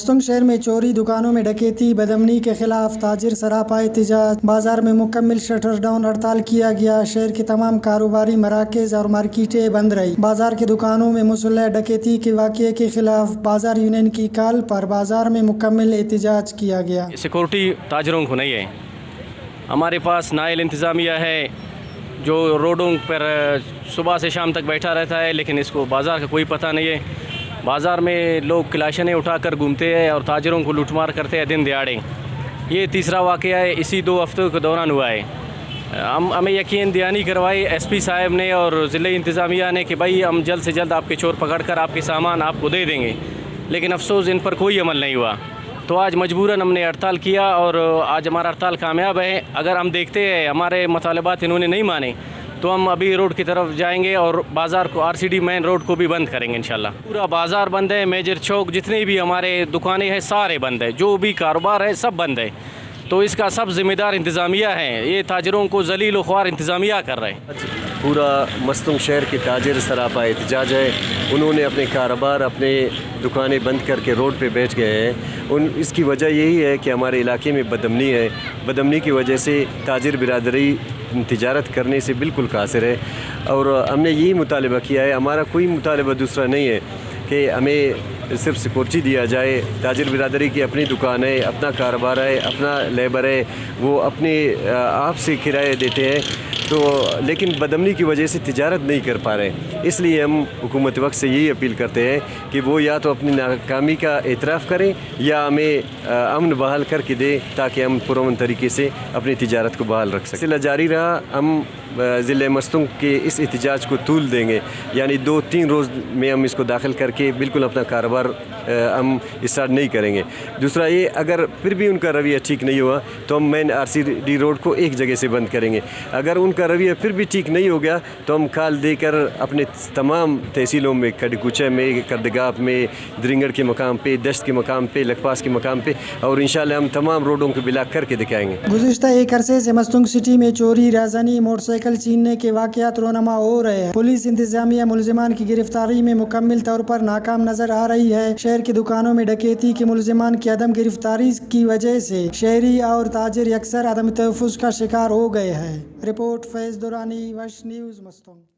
مستنگ شہر میں چوری، دکانوں میں ڈکیتی، بدامنی کے خلاف تاجر سراپا احتجاج۔ بازار میں مکمل شٹر ڈاؤن ہڑتال کیا گیا۔ شہر کے تمام کاروباری مراکز اور مارکیٹیں بند رہی۔ بازار کی دکانوں میں مسلح ڈکیتی کے واقعے کے خلاف بازار یونین کی کال پر بازار میں مکمل احتجاج کیا گیا۔ سیکورٹی تاجروں کو نہیں ہے، ہمارے پاس نائل انتظامیہ ہے جو روڈوں پر صبح سے شام تک بیٹھا رہتا ہے، لیکن اس کو بازار کا کوئی پتہ نہیں ہے۔ بازار میں لوگ کلاشنیں اٹھا کر گھومتے ہیں اور تاجروں کو لوٹ مار کرتے ہیں دن دیہڑے۔ یہ تیسرا واقعہ ہے، اسی 2 ہفتوں کے دوران ہوا ہے۔ ہمیں یقین دہانی کروائی ایس پی صاحب نے اور ضلع انتظامیہ نے کہ بھائی ہم جلد سے جلد آپ کے چور پکڑ کر آپ کے سامان آپ کو دے دیں گے، لیکن افسوس ان پر کوئی عمل نہیں ہوا۔ تو آج مجبوراً ہم نے ہڑتال کیا اور آج ہمارا ہڑتال کامیاب ہے۔ اگر ہم دیکھتے ہیں ہمارے مطالبات انہوں نے نہیں مانے تو ہم ابھی روڈ کی طرف جائیں گے اور بازار کو RCD مین روڈ کو بھی بند کریں گے انشاءاللہ۔ پورا بازار بند ہے، میجر چوک جتنے بھی ہمارے دکانیں ہیں سارے بند ہیں، جو بھی کاروبار ہے سب بند ہے۔ تو اس کا سب ذمہ دار انتظامیہ ہے، یہ تاجروں کو ذلیل و خوار انتظامیہ کر رہے ہیں۔ پورا مستنگ شہر کے تاجر سراپا احتجاج ہے، انہوں نے اپنے کاروبار اپنے دکانیں بند کر کے روڈ پہ بیٹھ گئے ہیں۔ اس کی وجہ یہی ہے کہ ہمارے علاقے میں بدامنی ہے، بدامنی کی وجہ سے تاجر برادری تجارت کرنے سے بالکل قاصر ہے، اور ہم نے یہی مطالبہ کیا ہے۔ ہمارا کوئی مطالبہ دوسرا نہیں ہے کہ ہمیں صرف سیکورٹی دیا جائے۔ تاجر برادری کی اپنی دکان ہے، اپنا کاروبار ہے، اپنا لیبر ہے، وہ اپنے آپ سے کرایہ دیتے ہیں، تو لیکن بدامنی کی وجہ سے تجارت نہیں کر پا رہے ہیں۔ اس لیے ہم حکومت وقت سے یہی اپیل کرتے ہیں کہ وہ یا تو اپنی ناکامی کا اعتراف کریں یا ہمیں امن بحال کر کے دیں تاکہ ہم پرامن طریقے سے اپنی تجارت کو بحال رکھ سکیں۔ سلسلہ جاری رہا، ہم ضلع مستنگ کے اس احتجاج کو طول دیں گے، یعنی 2-3 روز میں ہم اس کو داخل کر کے بالکل اپنا کاروبار ہم اسٹارٹ نہیں کریں گے۔ دوسرا یہ، اگر پھر بھی ان کا رویہ ٹھیک نہیں ہوا تو ہم مین RCD روڈ کو ایک جگہ سے بند کریں گے۔ اگر ان کا رویہ پھر بھی ٹھیک نہیں ہو گیا تو ہم کال دے کر اپنے تمام تحصیلوں میں، کھڈیکوچہ میں، کردگاپ میں، درنگڑ کے مقام پہ، دشت کے مقام پہ، لکھپاس کے مقام پہ، اور انشاءاللہ ہم تمام روڈوں کو بلاک کر کے دکھائیں گے۔ گزشتہ ایک عرصے سے مستنگ سٹی میں چوری، رازانی، موٹر سائیکل چھیننے کے واقعات رونما ہو رہے ہیں۔ پولیس انتظامیہ ملزمان کی گرفتاری میں مکمل طور پر ناکام نظر آ رہی ہے۔ شہر کی دکانوں میں ڈکیتی کے ملزمان کی عدم گرفتاری کی وجہ سے شہری اور تاجر یکسر عدم تحفظ کا شکار ہو گئے ہیں۔ رپورٹ فیض دورانی، وش نیوز، مستنگ۔